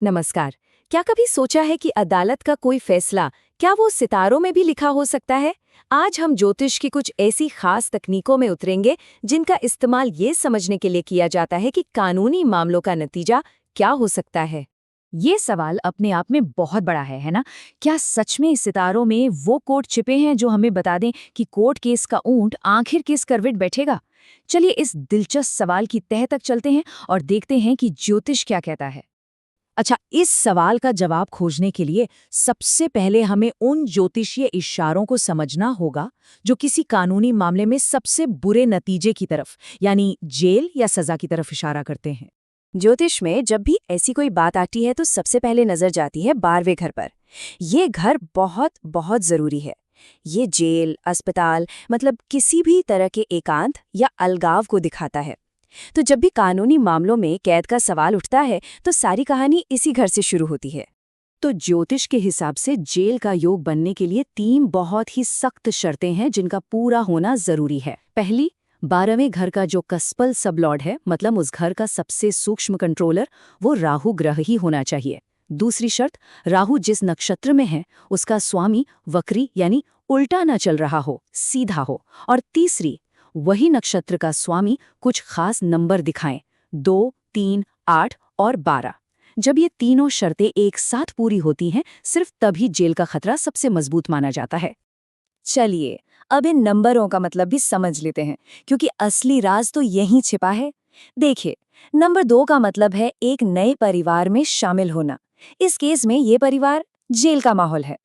नमस्कार। क्या कभी सोचा है कि अदालत का कोई फैसला क्या वो सितारों में भी लिखा हो सकता है? आज हम ज्योतिष की कुछ ऐसी खास तकनीकों में उतरेंगे जिनका इस्तेमाल ये समझने के लिए किया जाता है कि कानूनी मामलों का नतीजा क्या हो सकता है। ये सवाल अपने आप में बहुत बड़ा है ना? क्या सच में इस सितारों में वो कोड छिपे हैं जो हमें बता दें कि कोर्ट केस का ऊंट आखिर किस करवट बैठेगा? चलिए इस दिलचस्प सवाल की तह तक चलते हैं और देखते हैं कि ज्योतिष क्या कहता है। अच्छा, इस सवाल का जवाब खोजने के लिए सबसे पहले हमें उन ज्योतिषीय इशारों को समझना होगा जो किसी कानूनी मामले में सबसे बुरे नतीजे की तरफ, यानी जेल या सजा की तरफ इशारा करते हैं। ज्योतिष में जब भी ऐसी कोई बात आती है तो सबसे पहले नजर जाती है 12वें घर पर। ये घर बहुत बहुत जरूरी है। ये जेल, अस्पताल, मतलब किसी भी तरह के एकांत या अलगाव को दिखाता है। तो जब भी कानूनी मामलों में कैद का सवाल उठता है तो सारी कहानी इसी घर से शुरू होती है। तो ज्योतिष के हिसाब से जेल का योग बनने के लिए 3 बहुत ही सख्त शर्तें हैं जिनका पूरा होना जरूरी है। पहली, 12वें घर का जो कस्पल सबलॉर्ड है, मतलब उस घर का सबसे सूक्ष्म कंट्रोलर, वो राहु ग्रह ही होना चाहिए। दूसरी शर्त, राहु जिस नक्षत्र में है उसका स्वामी वक्री यानी उल्टा न चल रहा हो, सीधा हो। और तीसरी, वही नक्षत्र का स्वामी कुछ खास नंबर दिखाएं, 2, 3, 8 और 12। जब ये तीनों शर्तें एक साथ पूरी होती हैं, सिर्फ तभी जेल का खतरा सबसे मजबूत माना जाता है। चलिए, अब इन नंबरों का मतलब भी समझ लेते हैं, क्योंकि असली राज तो यहीं छिपा है। देखिए, नंबर 2 का मतलब है एक नए परिवार में शामिल होना। इस केस में ये परिवार जेल का माहौल है।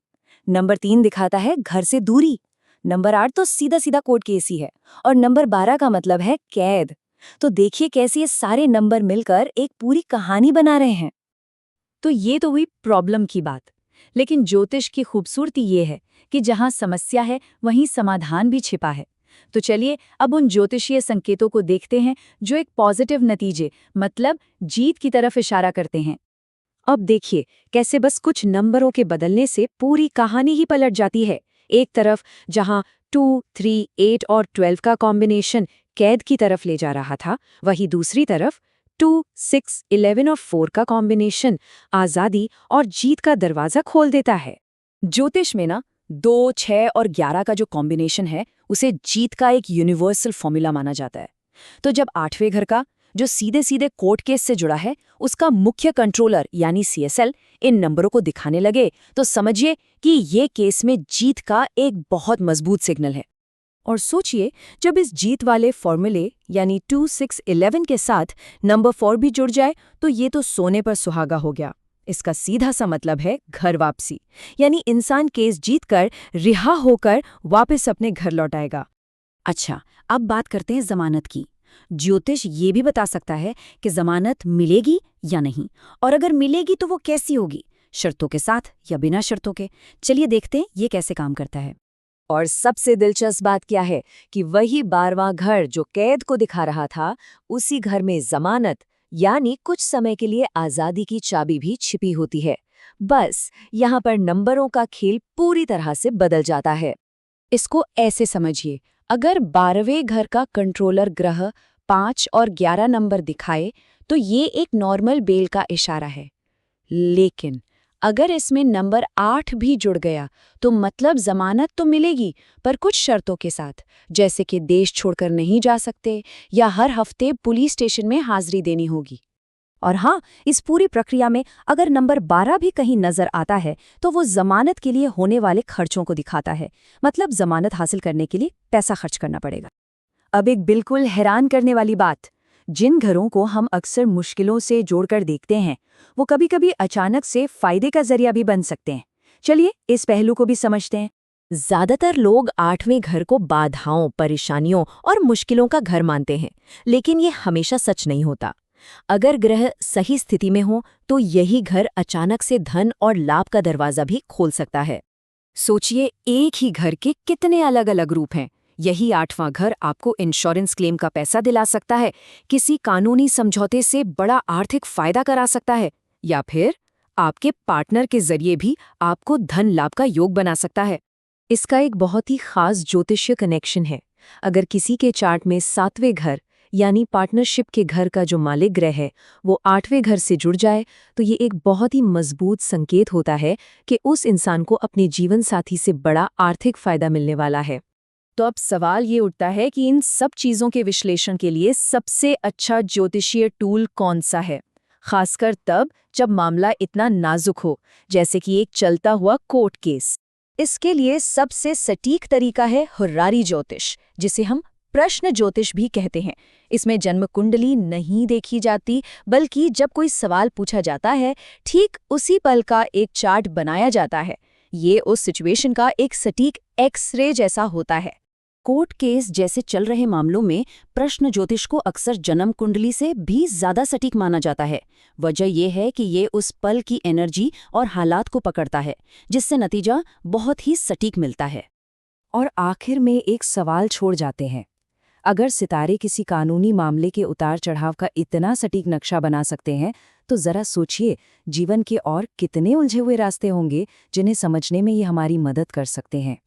नंबर 3 दिखाता है घर से दूरी। नंबर 8 तो सीधा सीधा कोर्ट केस ही है। और नंबर 12 का मतलब है कैद। तो देखिए कैसे ये सारे नंबर मिलकर एक पूरी कहानी बना रहे हैं। तो ये तो हुई प्रॉब्लम की बात। लेकिन ज्योतिष की खूबसूरती ये है कि जहां समस्या है वहीं समाधान भी छिपा है। तो चलिए अब उन ज्योतिषीय संकेतों को देखते हैं जो एक पॉजिटिव नतीजे, मतलब जीत की तरफ इशारा करते हैं। अब देखिए कैसे बस कुछ नंबरों के बदलने से पूरी कहानी ही पलट जाती है। एक तरफ जहां 2, 3, 8 और 12 का कॉम्बिनेशन कैद की तरफ ले जा रहा था, वहीं दूसरी तरफ 2, 6, 11 और 4 का कॉम्बिनेशन आजादी और जीत का दरवाजा खोल देता है। ज्योतिष में ना 2, 6 और 11 का जो कॉम्बिनेशन है उसे जीत का एक यूनिवर्सल फॉर्मूला माना जाता है। तो जब 8वें घर का, जो सीधे सीधे कोर्ट केस से जुड़ा है, उसका मुख्य कंट्रोलर यानी सीएसएल इन नंबरों को दिखाने लगे, तो समझिए कि ये केस में जीत का एक बहुत मजबूत सिग्नल है। और सोचिए, जब इस जीत वाले फॉर्मूले यानी 2, 6, 11 के साथ नंबर 4 भी जुड़ जाए तो ये तो सोने पर सुहागा हो गया। इसका सीधा सा मतलब है घर वापसी, यानी इंसान केस जीतकर रिहा होकर वापस अपने घर लौट आएगा। अच्छा, अब बात करते हैं जमानत की। ज्योतिष ये भी बता सकता है कि जमानत मिलेगी या नहीं, और अगर मिलेगी तो वो कैसी होगी, शर्तों के साथ या बिना शर्तों के। चलिए देखते हैं ये कैसे काम करता है। और सबसे दिलचस्प बात क्या है कि वही 12वां घर जो कैद को दिखा रहा था, उसी घर में जमानत यानी कुछ समय के लिए आजादी की चाबी भी छिपी होती है। बस यहाँ पर नंबरों का खेल पूरी तरह से बदल जाता है। इसको ऐसे समझिए, अगर 12वें घर का कंट्रोलर ग्रह 5 और 11 नंबर दिखाए तो ये एक नॉर्मल बेल का इशारा है। लेकिन अगर इसमें नंबर 8 भी जुड़ गया तो मतलब जमानत तो मिलेगी, पर कुछ शर्तों के साथ, जैसे कि देश छोड़कर नहीं जा सकते या हर हफ्ते पुलिस स्टेशन में हाजिरी देनी होगी। और हाँ, इस पूरी प्रक्रिया में अगर नंबर 12 भी कहीं नजर आता है तो वो जमानत के लिए होने वाले खर्चों को दिखाता है, मतलब जमानत हासिल करने के लिए पैसा खर्च करना पड़ेगा। अब एक बिल्कुल हैरान करने वाली बात, जिन घरों को हम अक्सर मुश्किलों से जोड़कर देखते हैं वो कभी-कभी अचानक से फायदे का जरिया भी बन सकते हैं। चलिए इस पहलू को भी समझते हैं। ज्यादातर लोग 8वें घर को बाधाओं, परेशानियों और मुश्किलों का घर मानते हैं, लेकिन ये हमेशा सच नहीं होता। अगर ग्रह सही स्थिति में हो तो यही घर अचानक से धन और लाभ का दरवाजा भी खोल सकता है। सोचिए, एक ही घर के कितने अलग अलग रूप हैं। यही 8वां घर आपको इंश्योरेंस क्लेम का पैसा दिला सकता है, किसी कानूनी समझौते से बड़ा आर्थिक फायदा करा सकता है, या फिर आपके पार्टनर के जरिए भी आपको धन लाभ का योग बना सकता है। इसका एक बहुत ही खास ज्योतिषीय कनेक्शन है। अगर किसी के चार्ट में 7वें घर यानी पार्टनरशिप के घर का जो मालिक ग्रह है वो 8वें घर से जुड़ जाए तो ये एक बहुत ही मजबूत संकेत होता है कि उस इंसान को अपने जीवन साथी से बड़ा आर्थिक फायदा मिलने वाला है। तो अब सवाल ये उठता है कि इन सब चीजों के विश्लेषण के लिए सबसे अच्छा ज्योतिषीय टूल कौन सा है, खासकर तब जब मामला इतना नाजुक हो, जैसे कि एक चलता हुआ कोर्ट केस। इसके लिए सबसे सटीक तरीका है हुर्रारी ज्योतिष, जिसे हम प्रश्न ज्योतिष भी कहते हैं। इसमें जन्म कुंडली नहीं देखी जाती, बल्कि जब कोई सवाल पूछा जाता है ठीक उसी पल का एक चार्ट बनाया जाता है। ये उस सिचुएशन का एक सटीक एक्सरे जैसा होता है। कोर्ट केस जैसे चल रहे मामलों में प्रश्न ज्योतिष को अक्सर जन्म कुंडली से भी ज्यादा सटीक माना जाता है। वजह यह है कि ये उस पल की एनर्जी और हालात को पकड़ता है, जिससे नतीजा बहुत ही सटीक मिलता है। और आखिर में एक सवाल छोड़ जाते हैं, अगर सितारे किसी कानूनी मामले के उतार चढ़ाव का इतना सटीक नक्शा बना सकते हैं तो जरा सोचिए जीवन के और कितने उलझे हुए रास्ते होंगे जिन्हें समझने में ये हमारी मदद कर सकते हैं।